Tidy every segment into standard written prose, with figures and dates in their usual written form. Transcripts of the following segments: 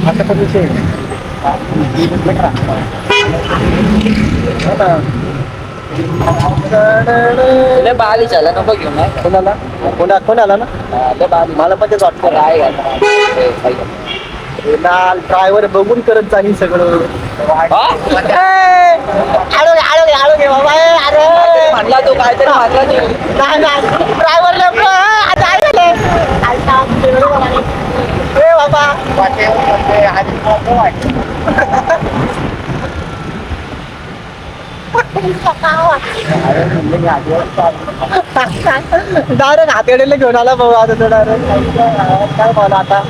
आता पण विषय बाली झाला नको घेऊ ना कोणाला कोण आला ना मला पण तेच वाटतं ड्रायव्हर बघून करत जाईल सगळं आळो घे बाबा अरे म्हणला तो काहीतरी म्हणला नाही ड्रायव्हर बाबा डायरेक्ट हातेडीला घेऊन आला भाऊ आता तो डायरेक्ट काय बोला आता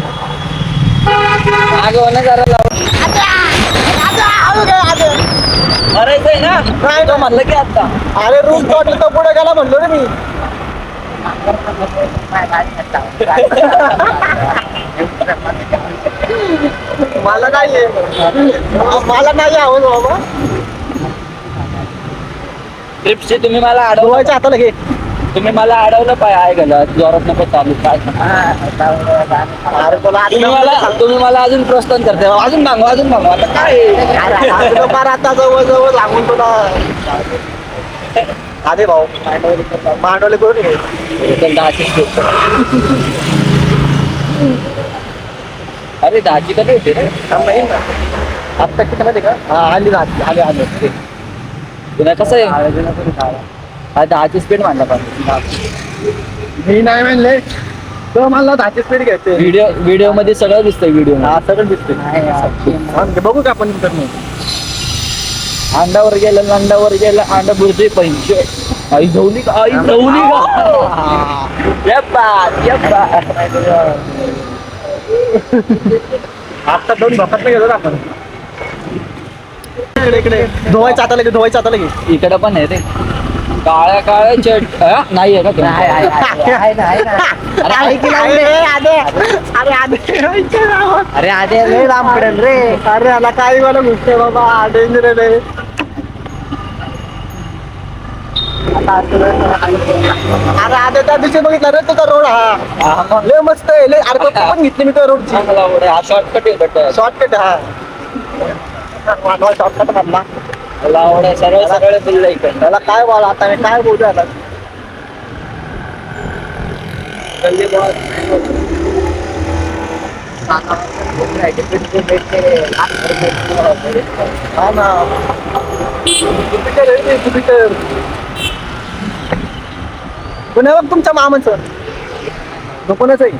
मागे होणं जरा मरायचंय ना काय तो म्हणलं की आता अरे रूम तोडलं तर पुढे गेला म्हणलो रे मी मला नाही मला नाही आवड बाबा ट्रिपचे तुम्ही मला अडवलं धुवायच्या हाताला घे तुम्ही मला अडवलं पाय आहे गेला जोरात नको चालू काय अरे तुला तुम्ही मला अजून प्रोत्साहन करते अजून मागू आता काय आता जवळ जवळ लागून तुला आधे भाऊ मांडवले करून घे अरे दहाची कधी होते रे आत्ता किती माहिती का हा आली आले तुला कसं आहे हा 10ची स्पीड मानला पाहिजे मी नाही म्हणले तो मला 10ची स्पीड घ्यायचे व्हिडिओ मध्ये सगळं दिसतंय व्हिडिओ हा सगळं दिसतंय बघू का आपण अंडावर गेलं अंडा बुरते पैसे आई झवली का आता दोन भोकात नाही गेलो आपण इकडे धुवायचं आता लगे इकडे पण आहे रे काळ्या चट नाही आहे का अरे आधे लय लांब पडेल रे अरे आला काय मला घुसते बाबा डेंजर रे अरे आधे त्या दिवशी बघितला रे तुझा रोड हा लय मस्त आहे लय अरे पण घेतली मी त्या रोडची हा शॉर्टकट आहे शॉर्टकट हा शॉर्टकट मधला सरळ बिल्ला इकडे त्याला काय बोला आता मी काय बोलू आता हा ना ज्युपिटर पुन्हा बघ तुमच्या मामाचं कोणाच आहे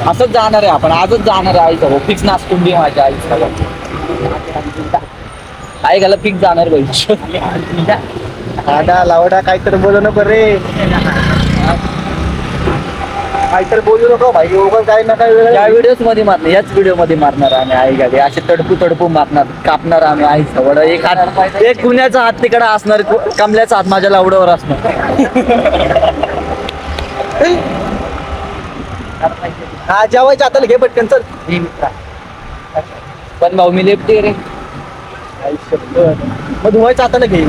असंच जाणार आहे आपण आजच जाणार आहे आईचं फिक्स नाचकुंडी माझ्या आईचं आई घाला फिक्स जाणार पाहिजे आडा लावडा काहीतरी बोलू नको रे काहीतरी बोलू नको भाई काही ना काही या व्हिडिओ मध्ये मारणार याच व्हिडिओ मध्ये मारणार आम्ही आई गाडी असे तडपू मारणार कापणार आम्ही आईचा वड एक हात एक कुण्याचा हात तिकडे असणार कमल्याचा हात माझ्या लावड्यावर असणार हा जेवायच्या हाताला घे पटकन चल पण भाऊ मी लेफ्टी रे मग धुवायच्या हाताला घे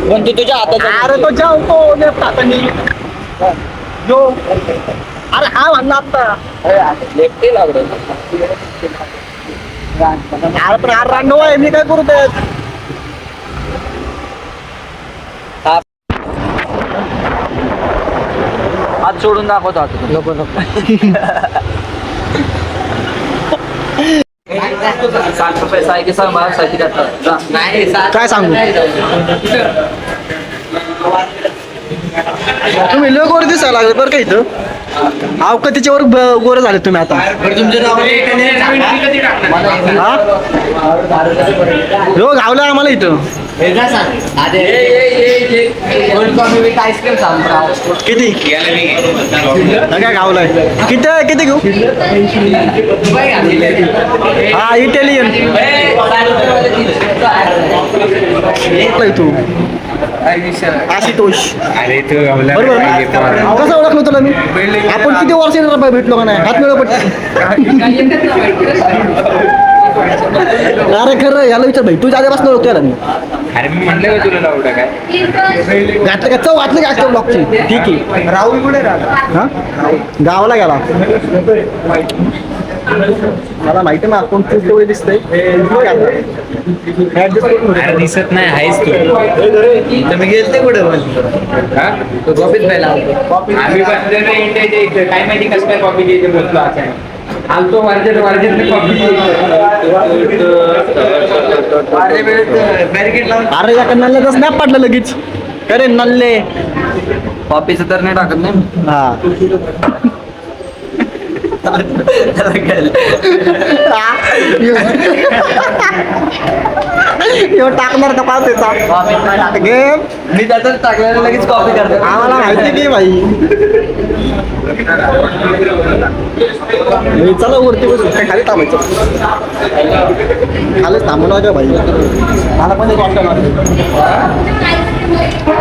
पण तू तुझ्या हातात अरे तो जेवतो लेफ्ट हाताने जो अरे हा म्हणला आता लेफ्टी लागलं अरे पण अरे रांडो आहे मी काय करू ते हात सोडून दाखवतो नको पैसा आहे की सांग मला साठी काय सांगू तुम्ही लय गोर दिसायला लागले बरं का इथं अवकतीच्यावर गोर झाले तुम्ही आता हो गावला आम्हाला इथं किती काय गावलाय किती घेऊ हा इटालियन तू आशुतोष बरोबर कसं ओळखलं तुला मी आपण किती वर्ष भेटलो का नाही हात मिळव पडते अरे खरं याला विचार भाई तू जागा बसणार होतो याला मी अरे मी म्हणलं का तुला लावडं काय घातलं का चव वाटलं का ब्लॉकची ठीक आहे राहुल कुठे हा गावाला गेला मला माहिती ना कोण खूप तेवढे दिसतंय अरे दिसत नाही आहेस तू तुम्ही गेलते कुठे हा? तो कॉपीच पहिला आम्ही बसलो ना इंडियाच्या इथं काय माहिती कसं काय कॉपी घ्यायचे बसलो अचानक आलतो वारजेत कॉपी बॅरिकेड लावून अरे या नल्ल्याचा स्नॅप पडलं लगेच अरे नल्ले कॉपीचं तर नाही टाकत नाही हा ह्यो टाकणार का पावसाचा गेम मी त्यातच टाकल्याने लगेच कॉपी करतो आम्हाला माहिती की भाई मी चला वरती बसू काय खाली थांबायचं खालीच थांबून का भाई मला पण एक वाटतं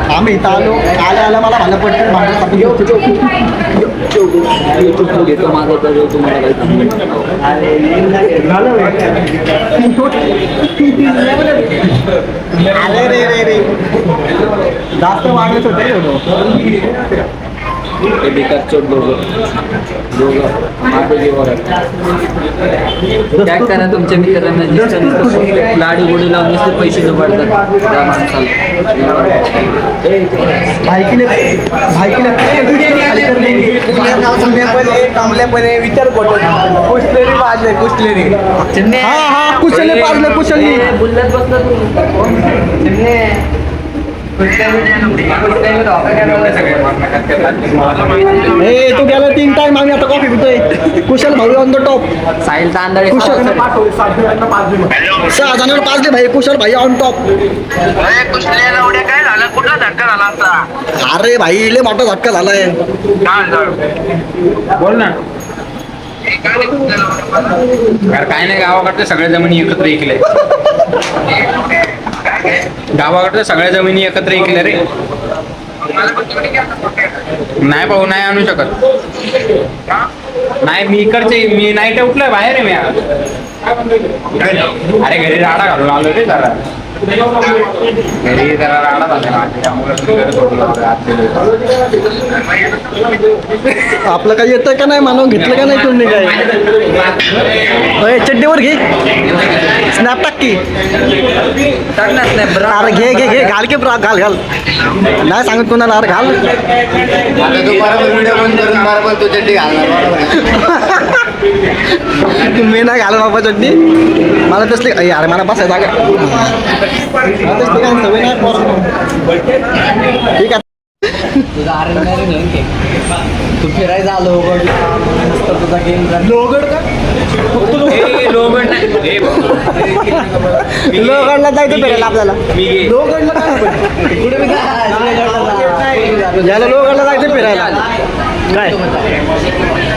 आम्ही इथं आलो आल्या मला भालं पडतं माझ्यासाठी घेतो माझा तर तुम्हाला अरे रे जास्त मागत होते ते बेकार चोट दोघं माझं जीवावर काय करा तुमच्या मित्रांना लाडू गोडी लावून नुसते पैसे जोपाडतात त्या माणसाला विचार कुठलेरी वाजले कुठलेरी हा कुशली पाजले कुशली बुल्लत बसला तू ए तू गेला 3 टाइम आम्ही आता कॉफी पितोय कुशल भाऊ on the top Sahil Tandale Kushal 6 जणांना पाजले भाई कुशल भाई ऑन टॉप काय झालं कुठला धक्का झाला आमचा अरे भाई लय मोठा झटका झालाय बोल ना अरे काय नाही गावाकडच्या सगळ्या जमिनी एकत्र ऐकले गावाकडच्या सगळ्या जमिनी एकत्र ऐकल्या रे नाही भाऊ नाही आणू शकत नाही मी इकडचे मी नाईट उठलोय बाहेर आहे मी आज. अरे घरी राडा घालून आलो रे जरा घरी जरा राडा झाला आपलं काही येतं का नाही मानव घेतलं का नाही तुम्ही काय चड्डीवर घे स्नॅप टाक की टाकणार नाही बरं अरे घे घाल की घाल नाही सांगत कोणाला अरे घाल मी नाही घाल बाबा चड्डी मला तसली अरे मला बसायचं जागा तसली काय सवय नाही पोरांना. ठीक आहे तुझा तू फिरायला आलो तुझा गेम लोगड का लोगडला जायचं फिरायला आपल्याला लोगडला याला लोगडला जायचं फिरायला काय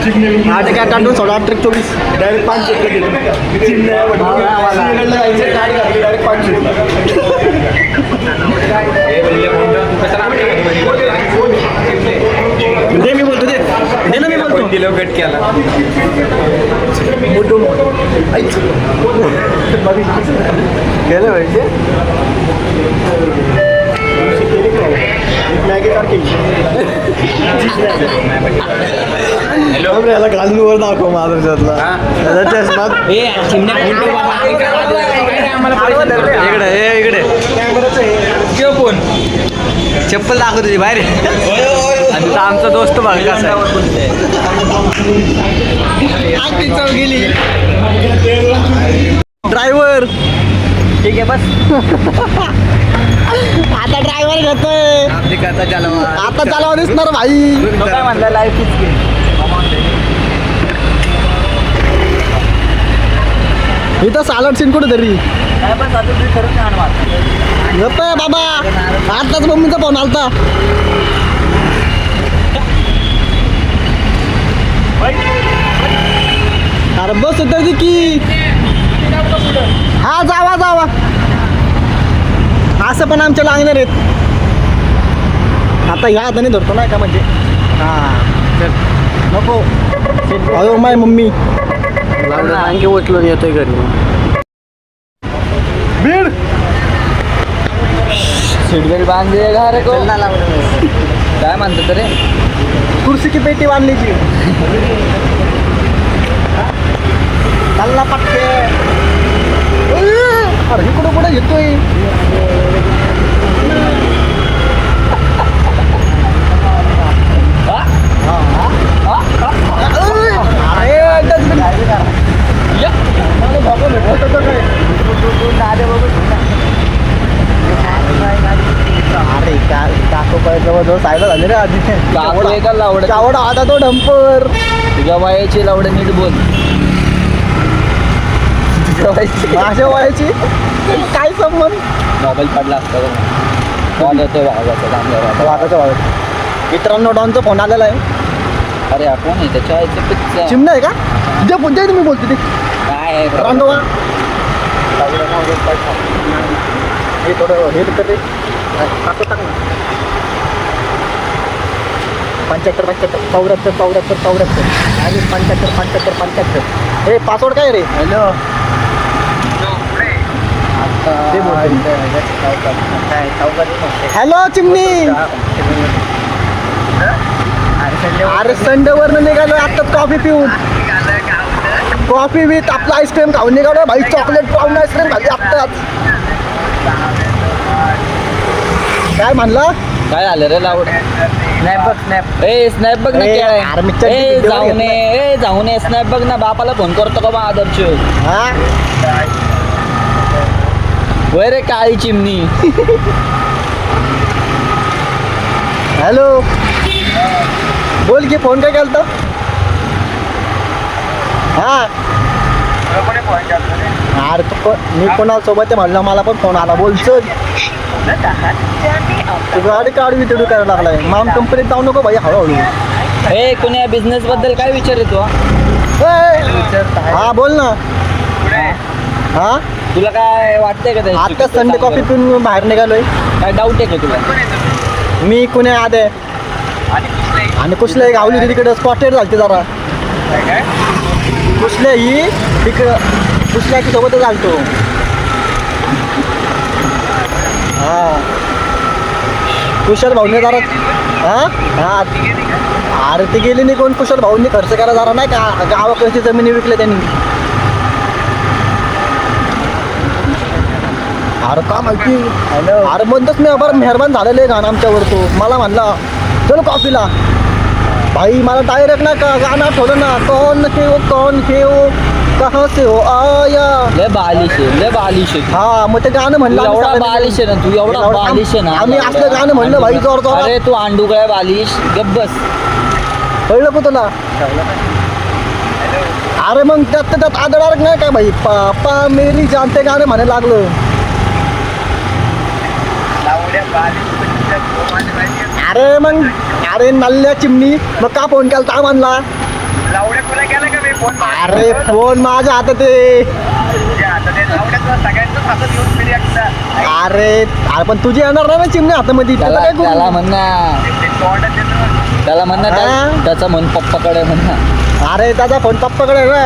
8 काय टाकून 8:24 डायरेक्ट 5 डायरेक्ट 5 दे मी बोलतो दे ना मी बोलतो किलो कट केला गेलं पाहिजे याला घालून वर दाखव माझा चष्मा इकडे इकडे फोन चप्पल दाखव तुझी बाहेर आणि आमचा दोस्त बघ कसा गेली ड्रायव्हर ठीक आहे बस आता ड्रायव्हर घेतोय आता चालवा दिसणार भाई काय म्हणला लाईफ इथं सालड सीन कुठे तरी काय पण आता तुम्ही खरंच छान वाटतं गप्प बाबा आताच मम्मीचा फोन आलता अरे बस होत की हा जावा असं पण आमच्या लागणार आहेत आता ह्या हाताने धरतो नाही का म्हणजे हा नको अयो माय मम्मी आणखी उचलून येतोय घरी बीड सीट बेल्ट बांध दिएगा रे को काय म्हणतो तरी कुर्सी की पेटी बांधली जी चालला पटके अरे इकडं कुठं येतोय अरे काको जवळजवळ सायला झाले रे आधी काको एका लावडं. चावडा आता तो डंपर तुझ्या वयाची लावडे नीट बोल तुझ्या वयाची माझ्या वयाची काय संबंध मोबाईल पडला असता कॉल येतोय भावाचा चांगला वागायचं वागत मित्रांनो डॉनचा फोन आलेला आहे अरे आपण आहे त्याच्या आईचं पिक्चर चिमणा आहे का जे पुढे तुम्ही बोलते ते काय आहे रांडवा हे थोडं हे करते टाकू टाक ना 75 आणि 75 हे पासवर्ड काय रे हॅलो हॅलो चिमणी अरे संडेवर निघालो आत्ताच कॉफी पिऊन कॉफी विथ आपला आईस्क्रीम खाऊन निघालो भाई चॉकलेट पाहून आईस्क्रीम खाल्ली आत्ताच काय म्हणला काय झालं रे लावड स्नॅप ए स्नॅप बघ ना ए, काय अरे मी चड्डी ए video जाऊ घेतला. नये ए जाऊ नये स्नॅप बघ ना बापाला फोन करतो का बा आदर्श हा वय रे काळी चिमणी हॅलो बोल की फोन काय केलता हा अरे मी कोणासोबत आहे म्हणलं मला पण फोन आला बोल चल तू गाडी काढ विचारू करायला लागलाय माम कंपनीत जाऊ नको भाई हळूहळू ए कोणी बिझनेस बद्दल काय विचारतो हा बोल ना हा तुला काय वाटतंय का त्याची आता चुकीचं संडे चांगलं? कॉफी पिऊन बाहेर निघालोय काय डाऊट आहे का तुला मी कुणी आदे आणि कुठल्या गावली होती तिकडे स्पॉटेड झालते जरा कुठल्या ही तिकडं कुठल्या की सोबतच झालतो हा कुशल भाऊने जरा हा हा अरे ते गेली नाही कोण कुशल भाऊंनी खर्च करा जरा नाही का गावाकडची जमिनी विकल्या त्यांनी अरे का माहिती अरे म्हणतच मी बरं मेहरबान झालेलं आहे गाणं आमच्यावर तो मला म्हणला चल कॉफीला भाई मला डायरेक्ट ना का गाणं आठवलं ना कौन के वो कहाँ से हो आया लय बालिश आहे हा मग ते गाणं म्हणलं तू आम्ही एवढा सगळ्यांनी. बालिश आहे ना तू एवढा बालिश आहे ना आम्ही असलं गाणं म्हणलं भाई जोर जोर अरे तू आंडूकळ्या बालिश गब्बस कळलं का तुला अरे मग त्यात आदळार नाही काय भाई पापा मेरी जान ते गाणं म्हणायला लागलं अरे मग अरे नल्ल्या चिमणी मग का फोन केला म्हणला अरे फोन माझ्या हातात आहे अरे अरे पण तुझी येणार नाही ना चिमणी हातामध्ये त्याला काय करू? त्याला म्हणणं हा? त्याचा मन पप्पाकडे म्हणणं अरे त्याचा फोन पप्पाकडे आहे ना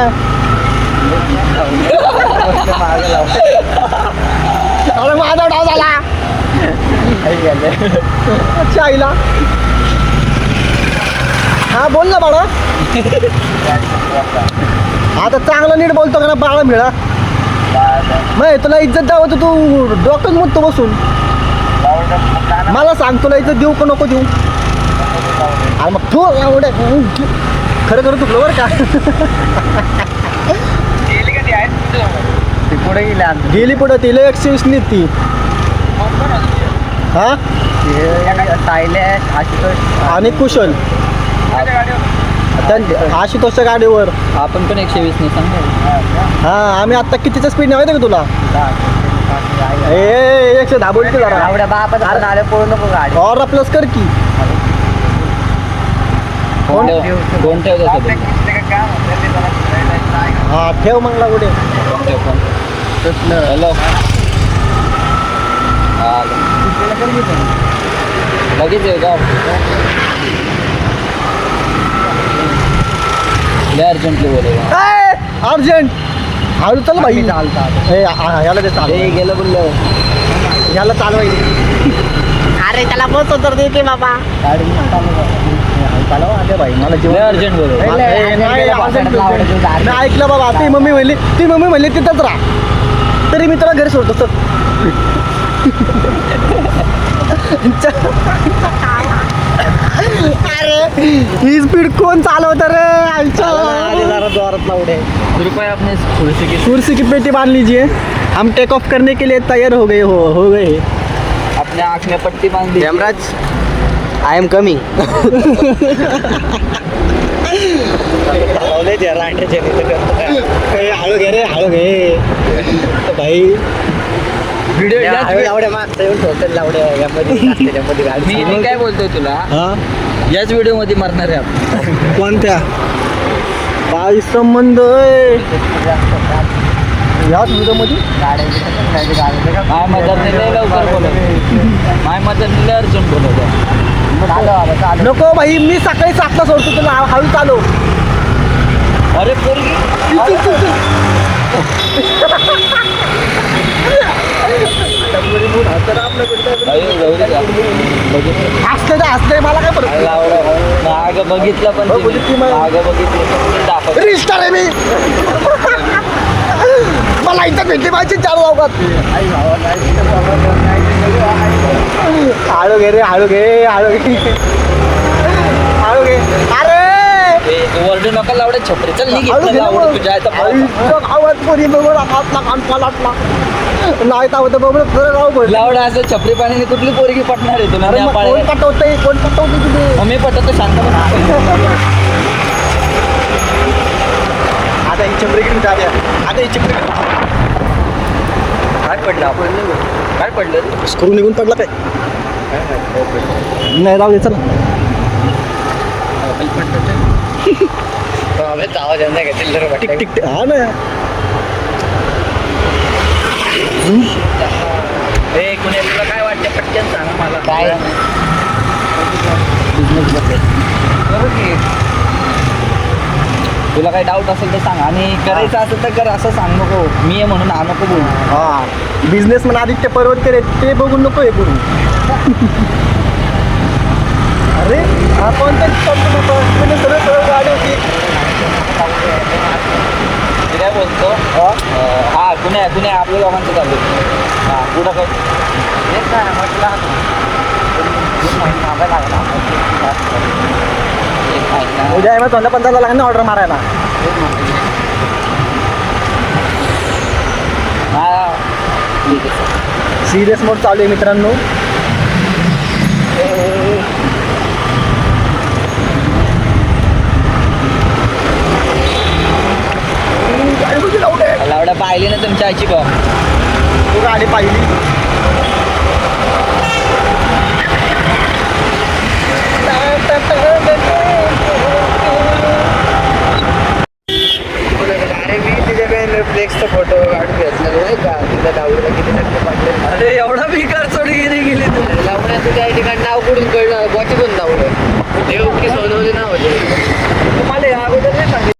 अरे माझा डाव झाला अच्छा आईला हा बोल ना बाळा आता चांगलं नीट बोलतो का ना बाळा मिळा मग तुला इज्जत द्यावं तर तू डोकंच मुततो बसून मला सांग तुला इज्जत देऊ का नको देऊ अरे मग तू एवढे खरं खरं चुकलं बरं का पुढे गेले गेली पुढं तिला 120 नी ती हा आणि कुशल आशुतोषच्या गाडीवर आपण पण 120 ने सांग हा आम्ही आता कितीच्या स्पीड माहिती का तुला 110 बोलते जरा और प्लस कर की कोण ठेवतो हा ठेव मग लागू हॅलो लगेच आहे का लय अर्जंटली बोलेगा अर्जंट हळू चल भाई ए, याला ते चालू गेलं बोललं याला चालवायचं अरे त्याला बस तर देते बाबा. चालवा आले भाई मला जेवण अर्जंट बोलव मी ऐकलं बाबा ती मम्मी म्हणली तिथंच राहा तरी मी तुला घरी सोडतो चल. अरे ही स्पीड कोण चालवत रे आमच्या जोरात लावडे. कृपया अपने कुर्सी की कुर्सी की पेटी बांध लीजिए हम टेक ऑफ करने के लिए तैयार हो गए अपने आँख में पट्टी बांध दी. Hemraj I am coming. हळू घे रे हळू घे भाई. व्हिडिओ मी काय बोलतोय तुला हा याच व्हिडिओ मध्ये मारणार आहे आपण. कोणत्या काही संबंध याच व्हिडिओमध्ये माय मदरने लय लवकर बोलवलं. माय मदरने लय अर्जंट बोलवलं. नको भाई मी सकाळी 7ला सोडतो तुला हळू चालव. अरे पोरगी हसले मला काय पडत माग बघितलं पण हो, बघितली मग. माग बघितलं रिस्टार आहे मी. मला इथं भेटली पाहिजे 4 वावगात. हळू घे रे हळू घे हळू घे हळू घे. अरे वरडू नका लावडे छपरी चल निघ हळू इथनं घे लावडं तुझ्या इथं पळत. आवाज पोरी बघून हातला कान पालाटला नाही तर होतं बघून खरं गाव बोल. लावडा असं छपरी पाण्याने कुठली पोरगी पटणार आहे तुला अरे मग कोण पटवतंय कोण पटवतंय तुझे. मी पटवतो शांत बस. आता ही चपरी घेऊन जाऊया. आता ही चपरी काय पडलं आपण काय पडलं स्क्रू निघून पडला काय नाही राहू दे चला. Tick tick tick. हा ना ए कुणी तुला काय वाटतं पटकन सांग मला काय? तुला काही डाऊट असेल तर सांग आणि करायचं असेल तर कर असं सांग नको मी आहे म्हणून हा नको बोलू. हा बिझनेसमॅन आदित्य पर्वतकर आहेत ते बघून नको हे करू. अरे हा कोणत्या सरळ सरळ गाडी होती. मी काय बोलतो हा कुण्या आपल्या लोकांचं चालू हा पुढं काय उद्या आहे मग 15 लाखांनी ऑर्डर मारायला. हा ठीक आहे. सिरियस मोड चालू आहे मित्रांनो. लावडा पाहिली ना तुमच्या आईची बा तू गाडी पाहिली अरे मी तिच्याकडे फ्लेक्सचा फोटो काढून घेतला नाही का तिथं लावलेला किती टक्के पडले. अरे एवढा बेकार चोरीगिरी गेली तू लावण्या तुझ्या आई ठिकाणी नाव कुठून कळलं बॉची पण लावलं देव की सोनवले नाव होते. तुम्हाला या अगोदर नाही सांगितलं